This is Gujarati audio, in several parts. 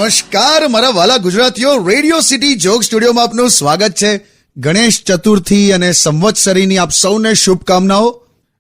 નમસ્કાર મારા વાલા ગુજરાતીઓ, રેડિયો સિટી જોક સ્ટુડિયોમાં આપનું સ્વાગત છે. ગણેશ ચતુર્થી અને સંવત્સરીની આપ સૌને શુભકામનાઓ.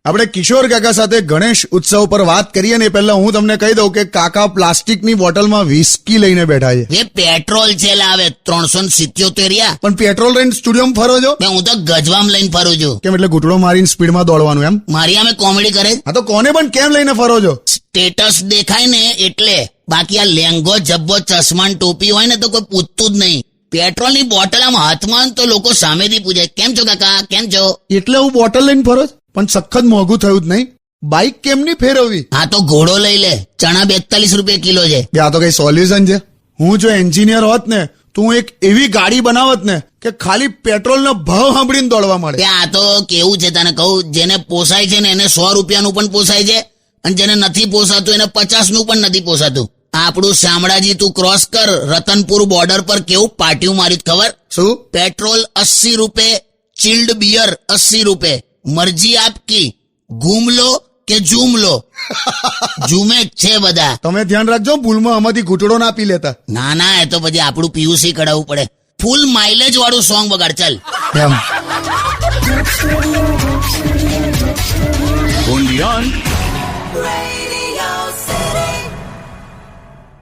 આપણે કિશોર કાકા સાથે ગણેશ ઉત્સવ પર વાત કરીએ ને પહેલા હું તમને કહી દઉં કે કાકા પ્લાસ્ટિકની બોટલમાં વિસ્કી લઈને બેઠા છે. એ પેટ્રોલ છે લાવે 377. પણ પેટ્રોલ લઈને સ્ટુડિયોમાં ફરો છો? હું તો ગજવામ લઈને ફરું છું. કેમ, એટલે ઘૂંટડો મારીને સ્પીડમાં દોડવાનું એમ? મારી આમે કોમેડી કરે. હા તો કોને પણ કેમ લઈને ફરો છો? સ્ટેટસ દેખાય ને એટલે. બાકી આ લેંગો જબ્બો ચશ્મા ટોપી હોય ને તો કોઈ પૂછતું જ નહીં. પેટ્રોલની બોટલ આમ હાથમાં તો લોકો સામેથી પૂછે કેમ છો કાકા, કેમ છો. એટલે હું બોટલ લઈને ફરો છું? પણ સખત મોંઘું થયું જ નહીં. બાઇક કેમની ફેરવવી? હા તો ઘોડો લઈ લે, ચણા 42 રૂપિયા કિલો છે. આ તો કઈ સોલ્યુશન છે? હું જો એન્જિનિયર હોત ને તો હું એક એવી ગાડી બનાવત ને કે ખાલી પેટ્રોલનો ભાવ સાંભળીને દોડવા મળે. આ તો કેવું છે તને કહું, જેને પોસાય છે ને એને 100 રૂપિયાનું પણ પોસાય છે, અને જેને નથી પોસાતું એને 50 નું પણ નથી પોસાતું. આપણું શામળાજી તું ક્રોસ કર, રતનપુર બોર્ડર પર કેવું પાટિયું માર્યું ખબર? શું? પેટ્રોલ 80 રૂપે, ચિલ્ડ બિયર 80 રૂપે, મરજી આપકી, ઘૂમ લો કે ઝૂમ લો. ઝૂમે જ છે બધા. તમે ધ્યાન રાખજો, ભૂલમાં આમાંથી ઘૂંટડો ના પી લેતા. ના ના, એ તો પછી આપણું પીયુસી કઢાવવું પડે. ફૂલ માઇલેજ વાળું સોંગ વગાડ ચાલ. એમ Only on